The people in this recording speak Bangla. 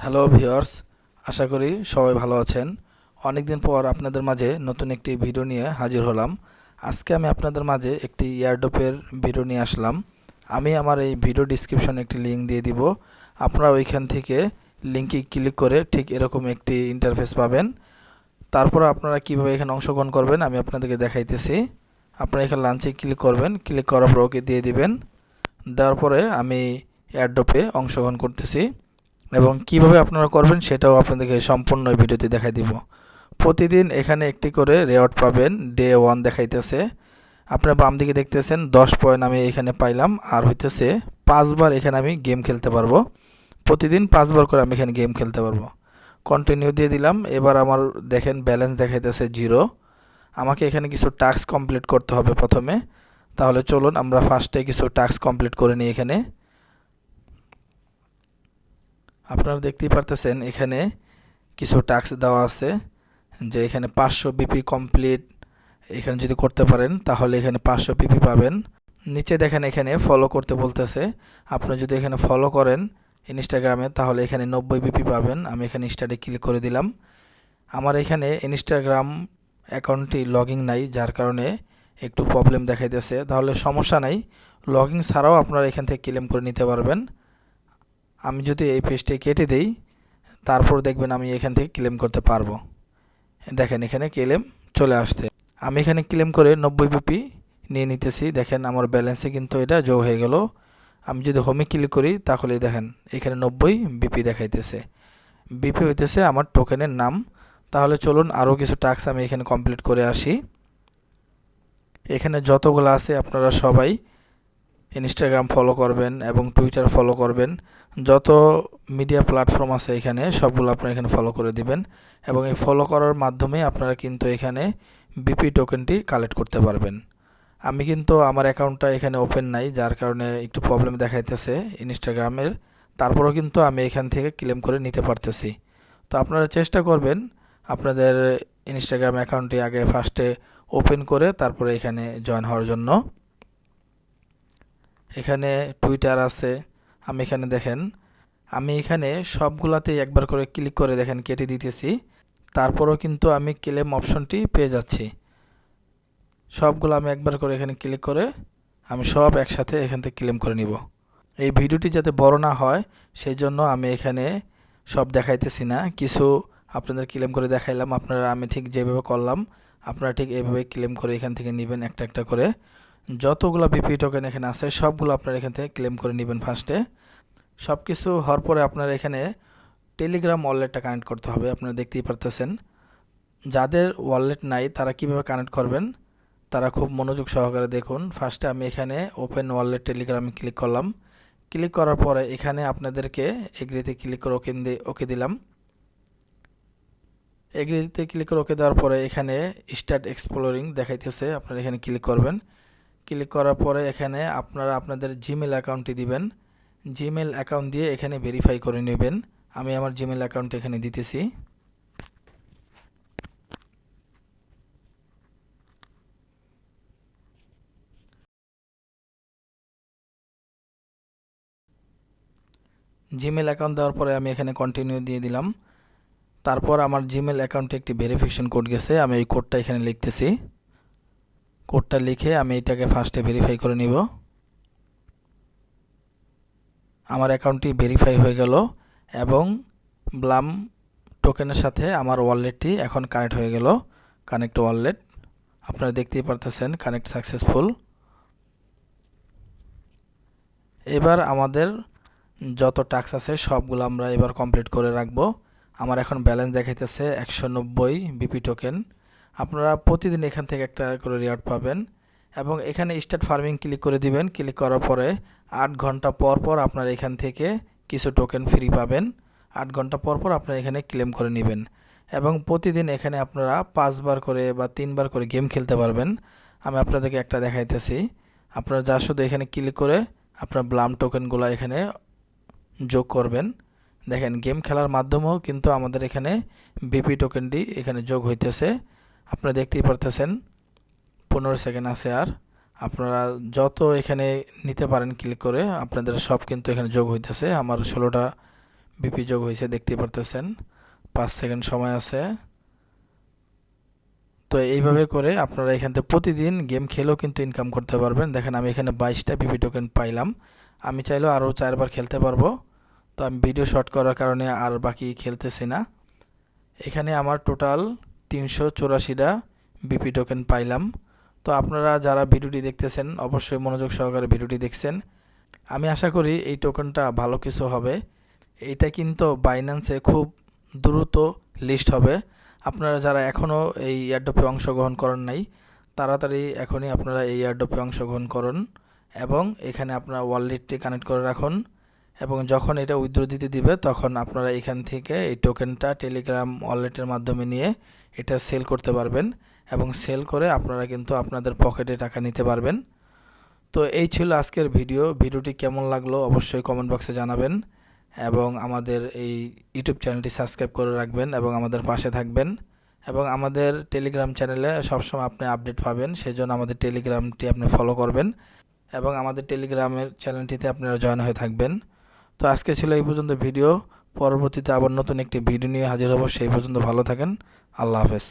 হ্যালো ভিউয়ার্স, আশা করি সবাই ভালো আছেন। অনেকদিন পর আপনাদের মাঝে নতুন একটি ভিডিও নিয়ে হাজির হলাম। আজকে আমি আপনাদের মাঝে একটি এয়ারড্রপের ভিডিও নিয়ে আসলাম। আমি আমার এই ভিডিও ডিসক্রিপশনে একটি লিঙ্ক দিয়ে দিব। আপনারা ওইখান থেকে লিঙ্কে ক্লিক করে ঠিক এরকম একটি ইন্টারফেস পাবেন। তারপর আপনারা কিভাবে এখানে অংশগ্রহণ করবেন আমি আপনাদেরকে দেখাইতেছি। আপনারা এখানে লাঞ্চে ক্লিক করবেন, ক্লিক করার পর ওকে দিয়ে দিবেন। দেওয়ার পরে আমি এয়ারড্রপে অংশগ্রহণ করতেছি এবং কিভাবে আপনারা করবেন সেটাও আপনাদেরকে সম্পূর্ণ ভিডিওতে দেখাই দিব। প্রতিদিন এখানে একটি করে রেওয়ার্ড পাবেন। ডে 1 দেখাইতেছে, আপনারা বাম দিকে দেখতেছেন 10 পয়েন্ট আমি এখানে পাইলাম। আর হইতেছে 5 বার এখানে আমি গেম খেলতে পারবো। প্রতিদিন 5 বার করে আমি এখানে গেম খেলতে পারবো। কন্টিনিউ দিয়ে দিলাম। এবার আমার দেখেন ব্যালেন্স দেখাইতেছে 0। আমাকে এখানে কিছু টাস্ক কমপ্লিট করতে হবে প্রথমে। তাহলে চলুন আমরা ফার্স্টে কিছু টাস্ক কমপ্লিট করে নিই। এখানে আপনারা দেখতেই পারতেছেন এখানে কিছু টাস্ক দেওয়া আছে যে এখানে 500 বিপি কমপ্লিট এখানে যদি করতে পারেন তাহলে এখানে 500 বিপি পাবেন। নিচে দেখেন এখানে ফলো করতে বলতেছে। আপনি যদি এখানে ফলো করেন ইনস্টাগ্রামে তাহলে এখানে 90 বিপি পাবেন। আমি এখানে স্টার্টে ক্লিক করে দিলাম। আমার এখানে ইনস্টাগ্রাম অ্যাকাউন্টটি লগইন নাই, যার কারণে একটু প্রবলেম দেখাইতেছে। তাহলে সমস্যা নাই, লগইন ছাড়াও আপনারা এখান থেকে ক্লেম করে নিতে পারবেন। আমি যদি এই পেজটি কেটে দেই তারপর দেখবেন আমি এখান থেকে ক্লেম করতে পারবো। দেখেন এখানে ক্লেম চলে আসছে। আমি এখানে ক্লেম করে 90 বিপি নিয়ে নিতেছি। দেখেন আমার ব্যালেন্সে কিন্তু এটা যোগ হয়ে গেল। আমি যদি হোমে ক্লিক করি তাহলে দেখেন এখানে 90 বিপি দেখাইতেছে। বিপি হইতেছে আমার টোকেনের নাম। তাহলে চলুন আরও কিছু টাস্ক আমি এখানে কমপ্লিট করে আসি। এখানে যতগুলো আছে আপনারা সবাই ইনস্টাগ্রাম ফলো করবেন এবং টুইটার ফলো করবেন। যত মিডিয়া প্ল্যাটফর্ম আছে এখানে সবগুলো আপনারা এখানে ফলো করে দিবেন এবং এই ফলো করার মাধ্যমে আপনারা কিন্তু এখানে বিপি টোকেনটি কালেক্ট করতে পারবেন। আমি কিন্তু আমার অ্যাকাউন্টটা এখানে ওপেন নাই, যার কারণে একটু প্রবলেম দেখাইতেছে ইনস্টাগ্রামের। তারপরেও কিন্তু আমি এখান থেকে ক্লেম করে নিতে পারতেছি। তো আপনারা চেষ্টা করবেন আপনাদের ইনস্টাগ্রাম অ্যাকাউন্টটি আগে ফার্স্টে ওপেন করে তারপরে এখানে জয়েন হওয়ার জন্য। এখানে টুইটার আছে। আমি এখানে দেখেন আমি এখানে সবগুলাতেই একবার করে ক্লিক করে দেখেন কেটে দিতেছি। তারপরও কিন্তু আমি ক্লেম অপশনটি পেয়ে যাচ্ছি। সবগুলো আমি একবার করে এখানে ক্লিক করে আমি সব একসাথে এখান থেকে ক্লেম করে নিব। এই ভিডিওটি যাতে বড় না হয় সেই জন্য আমি এখানে সব দেখাইতেছি না, কিছু আপনাদের ক্লেম করে দেখাইলাম। আপনারা আমি ঠিক যেভাবে করলাম আপনারা ঠিক এইভাবে ক্লেম করে এখান থেকে নেবেন একটা একটা করে। যতগুলো বিপি টোকেন এখানে আছে সবগুলো আপনারা এখান থেকে ক্লেম করে নেবেন ফার্স্টে। সব কিছু হওয়ার পরে আপনারা এখানে টেলিগ্রাম ওয়ালেটটা কানেক্ট করতে হবে। আপনারা দেখতেই পারতেছেন। যাদের ওয়ালেট নাই তারা কিভাবে কানেক্ট করবেন তারা খুব মনোযোগ সহকারে দেখুন। ফার্স্টে আমি এখানে ওপেন ওয়ালেট টেলিগ্রামে ক্লিক করলাম। ক্লিক করার পরে এখানে আপনাদেরকে এগ্রিতে ক্লিক করে ওকে দিলাম। এগ্রিতে ক্লিক করে ওকে দেওয়ার পরে এখানে স্টার্ট এক্সপ্লোরিং দেখাইতেছে, আপনারা এখানে ক্লিক করবেন। ক্লিক করার পরে এখানে আপনারা আপনাদের জিমেল অ্যাকাউন্টটি দিবেন। জিমেল অ্যাকাউন্ট দিয়ে এখানে ভেরিফাই করে নেবেন। আমি আমার জিমেল অ্যাকাউন্ট এখানে দিতেছি। জিমেল অ্যাকাউন্ট দেওয়ার পরে আমি এখানে কন্টিনিউ দিয়ে দিলাম। তারপর আমার জিমেল অ্যাকাউন্টে একটি ভেরিফিকেশন কোড গেছে, আমি এই কোডটা এখানে লিখতেছি। কোডটা লিখে আমি এটাকে ফার্স্টে ভেরিফাই করে নিব। আমার অ্যাকাউন্টটি ভেরিফাই হয়ে গেল এবং ব্লাম টোকেনের সাথে আমার ওয়ালেটটি এখন কানেক্ট হয়ে গেল। কানেক্ট ওয়ালেট আপনারা দেখতেই পারতেছেন কানেক্ট সাকসেসফুল। এবার আমাদের যত টাস্ক আছে সবগুলো আমরা এবার কমপ্লিট করে রাখবো। আমার এখন ব্যালেন্স দেখাইতেছে 190 বিপি টোকেন। আপনারা প্রতিদিন এখান থেকে একটা করে রিওয়ার্ড পাবেন এবং এখানে স্টার্ট ফার্মিং ক্লিক করে দিবেন। ক্লিক করার পরে 8 ঘন্টা পর পর আপনারা এখান থেকে কিছু টোকেন ফ্রি পাবেন। 8 ঘন্টা পর পর আপনারা এখানে ক্লেম করে নেবেন এবং প্রতিদিন এখানে আপনারা 5 বার করে বা 3 বার করে গেম খেলতে পারবেন। আমি আপনাদেরকে একটা দেখাইতেছি। আপনারা যা শুধু এখানে ক্লিক করে আপনার ব্লাম টোকেনগুলো এখানে যোগ করবেন। দেখেন গেম খেলার মাধ্যমেও কিন্তু আমাদের এখানে বিপি টোকেনটি এখানে যোগ হইতেছে। আপনারা দেখতেই পারতেছেন 15 সেকেন্ড আছে। আর আপনারা যত এখানে নিতে পারেন ক্লিক করে আপনাদের সব কিন্তু এখানে যোগ হইতেছে। আমার 16টা বিপি যোগ হয়েছে দেখতে পারতেছেন। 5 সেকেন্ড সময় আছে। তো এইভাবে করে আপনারা এখান থেকে প্রতিদিন গেম খেলেও কিন্তু ইনকাম করতে পারবেন। দেখেন আমি এখানে 22টা বিপি টোকেন পাইলাম। আমি চাইলেও আরও 4বার খেলতে পারবো। তো আমি ভিডিও শর্ট করার কারণে আর বাকি খেলতেছি না। এখানে আমার টোটাল 384টা বিপি টোকেন পাইলাম। তো আপনারা যারা ভিডিওটি দেখতেছেন অবশ্যই মনোযোগ সহকারে ভিডিওটি দেখছেন। আমি আশা করি এই টোকেনটা ভালো কিছু হবে। এইটা কিন্তু বাইন্যান্সে খুব দ্রুত লিস্ট হবে। আপনারা যারা এখনও এই এয়ারড্রপে অংশগ্রহণ করেন নাই, তাড়াতাড়ি এখনই আপনারা এই এয়ারড্রপে অংশগ্রহণ করুন এবং এখানে আপনার ওয়ালেটটি কানেক্ট করে রাখুন এবং যখন এটা উইথড্র দিতে দিবে তখন আপনারা এখান থেকে এই টোকেনটা টেলিগ্রাম ওয়ালেটের মাধ্যমে নিয়ে এটা সেল করতে পারবেন এবং সেল করে আপনারা কিন্তু আপনাদের পকেটে টাকা নিতে পারবেন। তো এই ছিল আজকের ভিডিওটি কেমন লাগলো অবশ্যই কমেন্ট বক্সে জানাবেন এবং আমাদের এই ইউটিউব চ্যানেলটি সাবস্ক্রাইব করে রাখবেন এবং আমাদের পাশে থাকবেন এবং আমাদের টেলিগ্রাম চ্যানেলে সবসময় আপনি আপডেট পাবেন, সেজন্য আমাদের টেলিগ্রামটি আপনি ফলো করবেন এবং আমাদের টেলিগ্রামের চ্যানেলটিতে আপনারা জয়েন হয়ে থাকবেন। তো আজকে ছিল এই পর্যন্ত ভিডিও। পরবর্তীতে আবার নতুন একটি ভিডিও নিয়ে হাজির হব। সেই পর্যন্ত ভালো থাকেন। আল্লাহ হাফেজ।